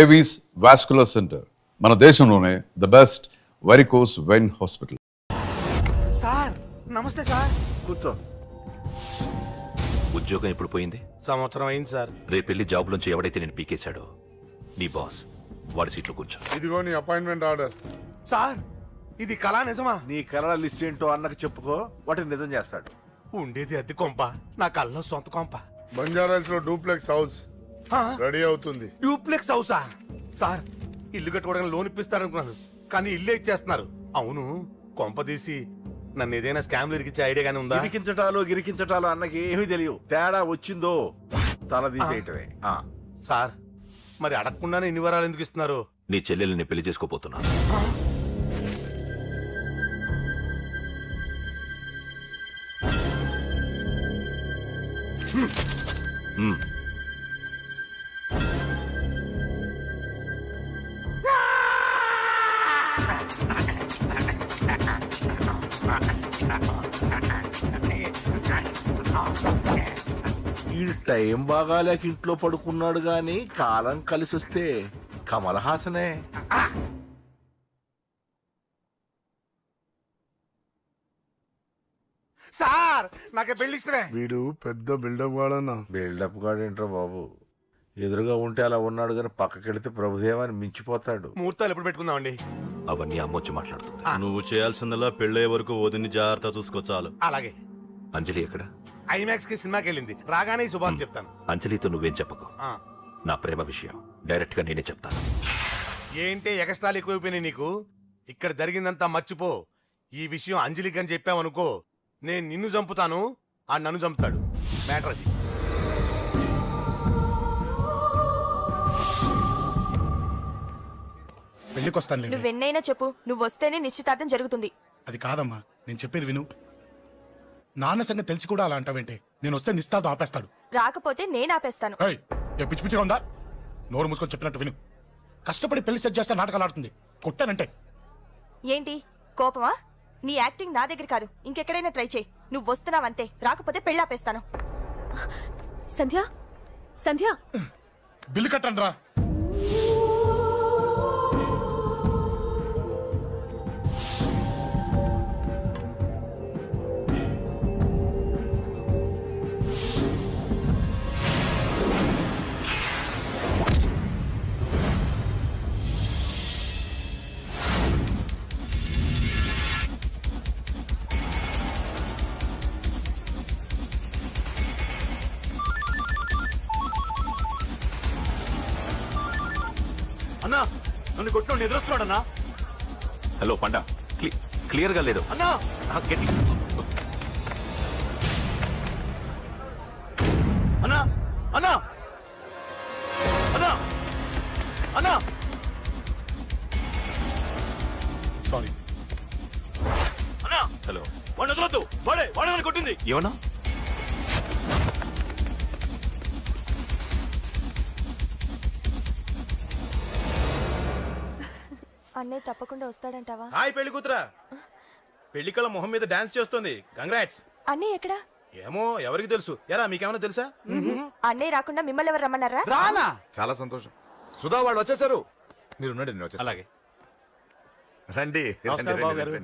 Davis vascular centre, మన దేశంలోనే the best varicose vein hospital. Sir నమస్తే సార్. కూర్చో. ఉద్యోగం ఎప్పుడు పోయింది? సంవత్సరం అయింది సార్. రేపెళ్ళి జాబ్ నుంచి ఎవడైతే నేను పీకేశాడో నీ బాస్ వాడి సీట్లో కూర్చో. ఇదిగో నీ అపాయింట్మెంట్ ఆర్డర్. సార్ ఇది కళా నిజమా? నీ కలల లిస్ట్ ఏంటో అన్నకు చెప్పుకో, వాటిని నిజం చేస్తాడు. ఉండేది అద్దె కొంప, నా కళ్ళలో సొంత కొంప. బంజారాస్ లో డూప్లెక్స్ హౌస్ రెడీ అవుతుంది. డూప్లెక్స్ హౌసా? సార్ ఇల్లు కట్టుకోవడానికి లోన్ ఇప్పిస్తారనుకున్నాను, కానీ ఇల్లే ఇచ్చేస్తున్నారు. అవును, కొంప తీసి నన్ను ఏదైనా స్కామ్ ఇరికిచ్చే ఐడియా గానీ ఉందా? గిరికించటాలు అన్నకి ఏమీ తెలియవు. తేడా వచ్చిందో తల తీసేయటమే. సార్ మరి అడగకుండానే ఇన్ని వరాలు ఎందుకు ఇస్తున్నారు? నీ చెల్లెల్ని పెళ్లి చేసుకోపోతున్నా. ఈ టైం బాగాలేక ఇంట్లో పడుకున్నాడు గాని కాలం కలిసి వస్తే కమల్ హాసనే. సార్ నాకే పెళ్లి ఇష్టమే. వీడు పెద్ద బిల్డప్ వాడన్నా. బిల్డప్ గాడేంట్రా బాబు, ఎదురుగా ఉంటే అలా ఉన్నాడు గాని పక్కకెడితే ప్రభుదేవాన్ని మించిపోతాడు. ముహూర్తాలు ఎప్పుడు పెట్టుకుందామండి? అవన్నీ అమ్మొచ్చి మాట్లాడుతుంది. నువ్వు చేయాల్సిందల్లా పెళ్ళే వరకు వదిని జాగ్రత్త చూసుకో చాలు. అలాగే. అంజలి ఎక్కడ? ఐమాక్స్ కి సినిమాకి వెళ్ళింది, రాగానే శుభాన్ని చెప్తాను. అంజలితో నువ్వేం చెప్పకు. నా ప్రేమ విషయం డైరెక్ట్ గా నేనే చెప్తాను. ఏంటి ఎక్స్ట్రాలు ఎక్కువైపోయినాయి నీకు? ఇక్కడ జరిగిందంతా మర్చిపో. ఈ విషయం అంజలికి అని చెప్పావనుకో, నేను నిన్ను చంపుతాను, ఆ నన్ను చంపుతాడు. మ్యాటర్ అది. పెళ్లికొస్తాను. నువ్వెన్నైనా చెప్పు, నువ్వు వస్తేనే నిశ్చితార్థం జరుగుతుంది. అది కాదమ్మా, నేను చెప్పేది విను. నాన్న సంగతి తెలిసి కూడా అలా అంటావేంటే? నేను వస్తే నిస్తార్థం ఆపేస్తాడు. రాకపోతే నేను ఆపేస్తాను. ఏయ్, ఏ పిచ్చి పిచ్చిగా ఉందా? నోరు మూసుకొని చెప్పినట్టు విను. కష్టపడి పెళ్లి సెట్ చేస్తే నాటకాలు ఆడుతుంది. కొట్టానంటే ఏంటి కోపమా? నీ యాక్టింగ్ నా దగ్గర కాదు, ఇంకెక్కడైనా ట్రై చేయి. నువ్వు వస్తున్నావంతే, రాకపోతే పెళ్లి ఆపేస్తాను. సంధ్య, సంధ్య, బిల్లు కట్టండి రా. అన్నా నన్ను కొట్టిన ఎదురొస్తున్నాడన్నా. హలో పండా, క్లియర్ గా లేదు అన్నా. గట్టి. అన్నా అన్నా అన్నా అన్నా. సారీ. అన్నా హలో, వాడిని వదలొద్దు. వాడే నన్ను కొట్టింది. ఏమన్నా? అన్నయ్య తప్పకుండా వస్తాడంటావా? హాయ్ పెళ్లి కూతురా. పెళ్లి కళ మొహం మీద డాన్స్ చేస్తోంది. కంగ్రాట్స్. అన్నయ్య ఎక్కడా? ఏమో ఎవరికి తెలుసు. ఎరా మీకేమైనా తెలుసా? అన్నయ్య రాకుండా మిమ్మల్ని ఎవరు రమ్మన్నారా? రానా? చాలా సంతోషం. సుధా వాళ్ళు వచ్చేసారు. మీరు ఉండండి, నేను వచ్చేస్తాను. అలాగే. రండి.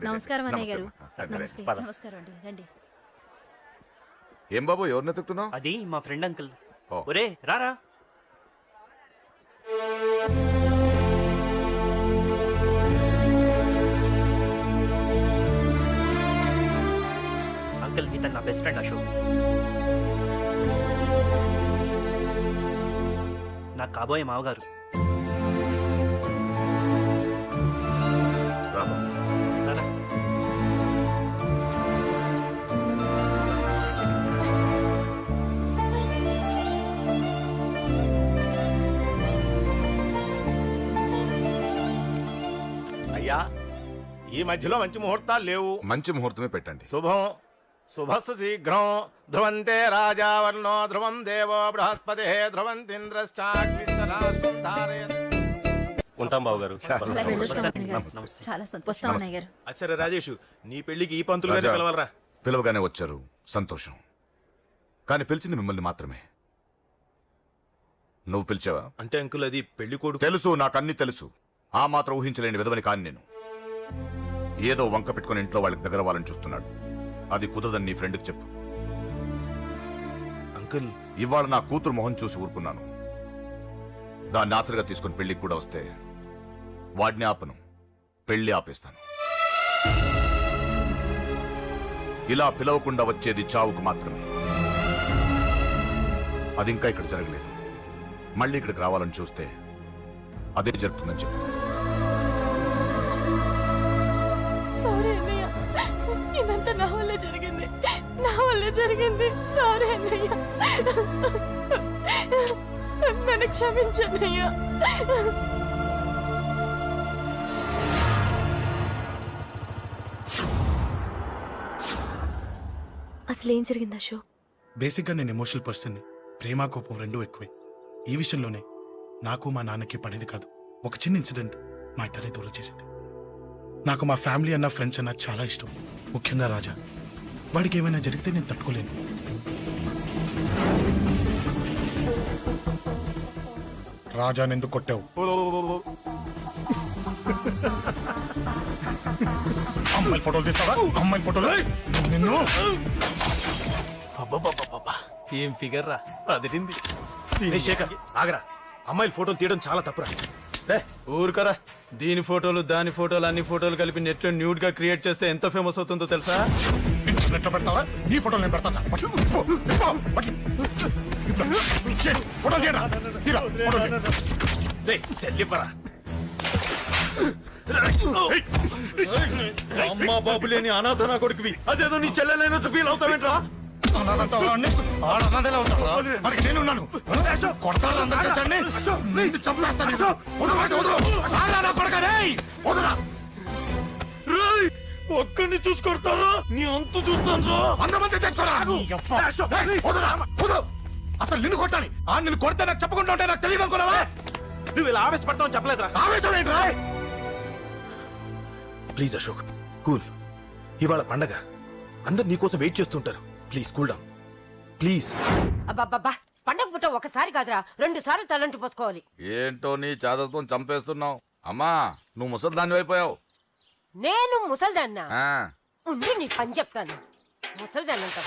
నమస్కారం అన్నయ్య గారు. నమస్తే. నమస్కారం అండి, రండి. ఏం బాబు, ఎవరిని ఎత్తుకుతున్నావు? అది మా ఫ్రెండ్ అంకుల్. ఓ. ఒరే రారా. అంకుల్ ఇతను నా బెస్ట్ ఫ్రెండ్ అశోక్. నా కాబోయే మావగారు. రాబా. రారా. అయ్యా, ఈ మధ్యలో మంచి ముహూర్తాలు లేవు. మంచి ముహూర్తమే పెట్టండి. శుభం శుభస్సు శీఘ్రం. ధ్రువంతే రాజావర్ణో ధ్రువం దేవో బృహస్పతి ధ్రువంతింద్రశ్చాగ్నిశ్చ రాష్ట్రం ధారయత్. ఉంటాం బాబు గారు. చాలా సంతోషం అన్నయ్య గారు. అచ్చరే రాజేష్, నీ పెళ్లికి ఈ పంతులు గారిని రాజా, పిలవాలరా. పిలవగానే వచ్చారు, సంతోషం. కానీ పిలిచింది మిమ్మల్ని మాత్రమే. నువ్వు పిలిచావా? అంటే అంకుల్ అది పెళ్లి కొడుకు. తెలుసు, నాకన్నీ తెలుసు. ఆ మాత్రం ఊహించలేని విధవని కాని నేను. ఏదో వంక పెట్టుకుని ఇంట్లో వాళ్ళకి దగ్గర వాళ్ళని చూస్తున్నాడు. అది కుదరదని నీ ఫ్రెండ్కి చెప్పు. అంకుల్ ఇవాళ నా కూతురు మొహం చూసి ఊరుకున్నాను. దాన్ని ఆసరిగా తీసుకుని పెళ్లికి కూడా వస్తే వాడిని ఆపను, పెళ్లి ఆపేస్తాను. ఇలా పిలవకుండా వచ్చేది చావుకు మాత్రమే. అది ఇంకా ఇక్కడ జరగలేదు. మళ్ళీ ఇక్కడికి రావాలని చూస్తే అదే జరుగుతుందని చెప్పు. సారీ అన్నయ్య, ఇదంతా నా వల్లే జరిగింది, నా వల్లే జరిగింది. సారీ అన్నయ్య, నన్ను క్షమించన్నయ్య. అసలు ఏం జరిగింది అశోక్? బేసిక్గా నేను ఎమోషనల్ పర్సన్ని. ప్రేమ కోపం రెండూ ఎక్కువే. ఈ విషయంలోనే నాకు మా నాన్నకి పడేది కాదు. ఒక చిన్న ఇన్సిడెంట్ మా ఇద్దరే దూరం చేసింది. నాకు మా ఫ్యామిలీ అన్న ఫ్రెండ్స్ అన్న చాలా ఇష్టం, ముఖ్యంగా రాజా. వాడికి ఏమైనా జరిగితే నేను తట్టుకోలేను. రాజాని ఎందుకు కొట్టావు? అమ్మాయిల ఫోటోలు తీస్తావా? అమ్మాయిల ఫోటోలు నిన్ను. ఏం ఫిగర్ రా, అదిరింది. శేఖర్ ఆగరా, అమ్మాయిల ఫోటోలు తీయడం చాలా తప్పురా. ఊరుకరా, దీని ఫోటోలు దాని ఫోటోలు అన్ని ఫోటోలు కలిపి నెట్ లో న్యూడ్ గా క్రియేట్ చేస్తే ఎంత ఫేమస్ అవుతుందో తెలుసా? ఇంటర్నెట్ లో పెడతావా? నీ ఫోటోలు నేను పెడతా. అమ్మా బాబు లేని అనాథ నా కొడుకువి, అదేదో నీ చెల్లెలైనట్టు ఫీల్ అవుతావేంట్రా? నేనున్నాను. కొడతారు అందరికీ చంపేస్తాను. ఒక్కడిని చూసి కొడతారా? నీ అంతు చూస్తాను. అంతమంది తెచ్చుకోరా. అసలు నిన్ను కొట్టాలి. నిన్ను కొడితే నాకు చెప్పకుండా ఉంటే నాకు తెలియదు అనుకున్నావా? నువ్వు ఇలా ఆవేశపడతావు చెప్పలేదురా. ఆవేశం ఏంట్రా? Please Ashok, cool. ఇవాళ పండగ, అందరు నీకోసం వెయిట్ చేస్తుంటారు. Please cool down, please. అబ్బబ్బబ్బా, పండగ పుట్ట ఒకసారి కాదురా, 2 సార్లు తలంటి పోసుకోవాలి. ఏంటో నీ చాదత్వం చంపేస్తున్నావు. అమ్మా, నువ్వు ముసలి దాన్ని అయిపోయావు. నేను ముసల్దాన్నా? ఉండి నీ పని చెప్తాను. ముసల్దాన్నంత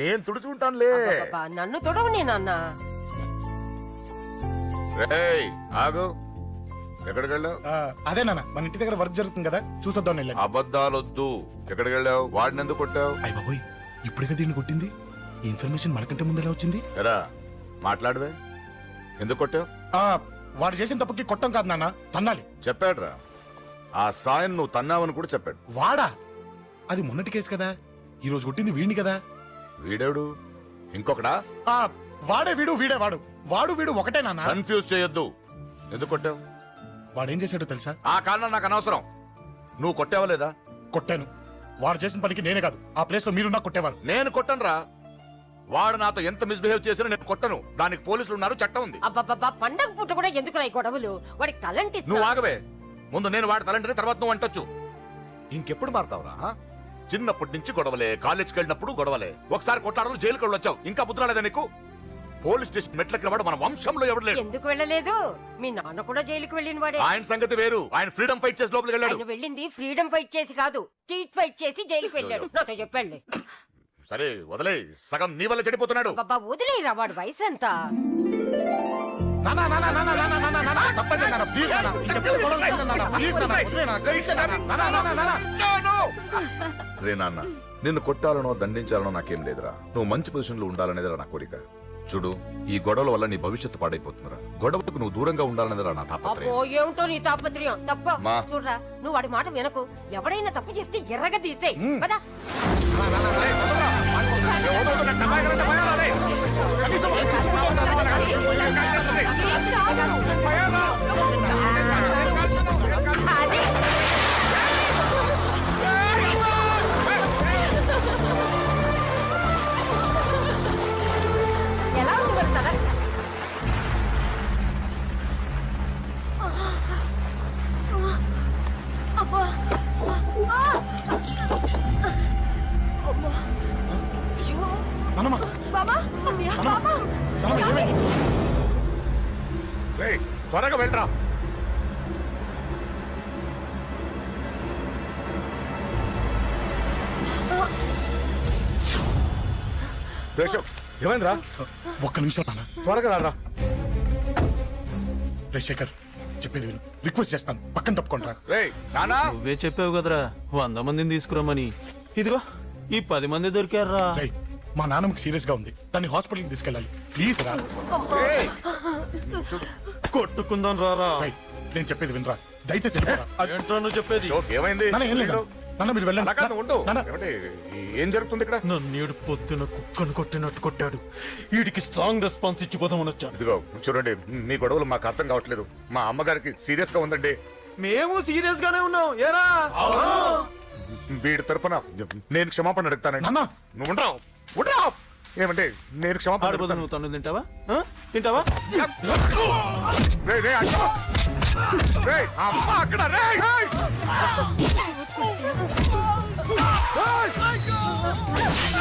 నేను తుడుచుకుంటానులే. నన్ను తొడవు నేనన్నా. రేయ్ ఆగు, ఎక్కడికి వెళ్ళావు? అదే నాన్న, మన ఇంటి దగ్గర వర్క్ జరుగుతుంది కదా, చూసొద్దాం వెళ్ళాను. అబద్ధాలొద్దు. ఎక్కడికి వెళ్ళావు? వాడిని ఎందుకు కొట్టావు? అయ్య బాబోయ్, ఇప్పుడుగా దీన్ని కొట్టింది. ఈ ఇన్ఫర్మేషన్ మనకంటే ముందు ఎలా వచ్చింది? ఎరా మాట్లాడవే, ఎందుకు కొట్టావు? వాడు చేసిన తప్పుకి కొట్టం కాదు నాన్న, తన్నాలి. చెప్పాడురా, ఆ సాయం నువ్వు తన్నావని కూడా చెప్పాడు. వాడా? అది మొన్నటి కేసు కదా, ఈ రోజు కొట్టింది వీడిని కదా. వీడేడు ఇంకొకడా? వాడే వీడు, వీడే వాడు. వాడు వీడు ఒకటే నాన్న. కన్ఫ్యూజ్ చేయొద్దు. ఎందుకు కొట్టావు? వాడేం చేశాడో తెలుసా? ఆ కారణం నాకు అనవసరం. నువ్వు కొట్టావా లేదా? కొట్టాను. వాడు చేసిన పనికి నేనే కాదు, ఆ ప్లేస్ లో మీరు నాకు కొట్టేవారు. నేను కొట్టనురా. వాడు నాతో ఎంత మిస్బిహేవ్ చేసినా నేను కొట్టను. దానికి పోలీసులు ఉన్నారు, చట్టం ఉంది. అబ్బబ్బబ్బా, పండగ పుట్ట కూడా ఎందుకు రాయి గొడవలు? వాడికి తలంటి. నువ్వు ఆగవే. ముందు నేను వాడి తలంటే తర్వాత నువ్వు అంటొచ్చు. ఇంకెప్పుడు మారుతావురా? చిన్నప్పటి నుంచి గొడవలే, కాలేజ్కి వెళ్ళినప్పుడు గొడవలే. ఒకసారి కొట్టాడలు జైలుకి వచ్చావు, ఇంకా బుద్ధి రాలేదా నీకు? పోలీస్ స్టేషన్ మెట్లకి వాడు మన వంశంలో ఎవడు లేడు. ఎందుకు వెళ్ళలేదు? మీ నాన్న కూడా జైలుకి వెళ్ళిన వాడే. ఆయన సంగతి వేరు. ఆయన ఫ్రీడమ్ ఫైట్ చేసి లోపలికి వెళ్ళాడు. ఆయన వెళ్ళింది ఫ్రీడమ్ ఫైట్ చేసి కాదు, స్ట్రీట్ ఫైట్ చేసి జైలుకి వెళ్ళాడు. నాతో చెప్పండి. సరే వదిలే, సగం నీ వల్ల చెడిపోతున్నాడు. బాబా వదిలేరా, వాడు వయసు ఎంత? రే నాన్న, నిన్ను కొట్టాలనో దండించాలనో నాకేం లేదురా. నువ్వు మంచి పొజిషన్ లో ఉండాలనేదిరా నా కోరిక. చూడు, ఈ గొడవల వల్ల నీ భవిష్యత్తు పాడైపోతుందిరా. గొడవకు నువ్వు దూరంగా ఉండాలనేదిరా నా తాపత్రయం. అబ్బో, ఏమిటో నీ తాపత్రయం. తప్పు మా. చూడరా, నువ్వు వాడి మాట వినకు. ఎవడైనా తప్పు చేస్తే ఎర్రగా తీసేయ్. పద. ఎలా ఉండగలుగుతారా? అబ్బా, నాన్నమ్మ, బాబా, బాబా. రేయ్, త్వరగా వెళ్ళరా. రేషవ్, ఏమైందిరా? ఒక్క నిమిషం నాన్న. త్వరగా రారా. రే శేఖర్, చెప్పేది విను. రిక్వెస్ట్ చేస్తాను, పక్కన తప్పుకుంటారా. రేయ్ నానా, నువ్వే చెప్పావు కదరా 100 మందిని తీసుకురమ్మని. ఇదిగో ఈ 10 మంది దొరికారా. రే, మా నాన్నకి సీరియస్ గా ఉంది, దాన్ని హాస్పిటల్కి తీసుకెళ్ళాలి. ప్లీజ్ రా. రేయ్, కొట్టుకుందాం రారా. రేయ్, నేను చెప్పేది వినరా, దయచేసి వెళ్ళిపోరా. ఏంట్రా నువ్వు చెప్పేది? అశోక్, ఏమైంది? నాన్న ఏం లేదు నాన్న, మీరు వెళ్ళండి. అలా కాదు, ఉండు. నాన్న, ఏమండి, ఏం జరుగుతుంది ఇక్కడ? నన్నేడు పొద్దున కుక్కను కొట్టినట్టు కొట్టాడు. వీడికి స్ట్రాంగ్ రెస్పాన్స్ ఇచ్చిపోదామని వచ్చాను. ఇదిగో చూడండి, మీ గొడవలు మాకు అర్థం కావట్లేదు. మా అమ్మగారికి సీరియస్ గా ఉందండి. మేము సీరియస్ గానే ఉన్నాం. ఏరా వీడి తరపున నేను క్షమాపణ అడుగుతానండి. నాన్న. నువ్వు ఉండరావు, ఉండరావు. ఏమంటే నేను క్షమాపణ ఆడిపోతా. అడుగుతాను. నువ్వు తను తింటావా? తింటావా? రేయ్, రేయ్, అక్కడ. రేయ్, అమ్మ అక్కడ. రేయ్, రేయ్. రేయ్.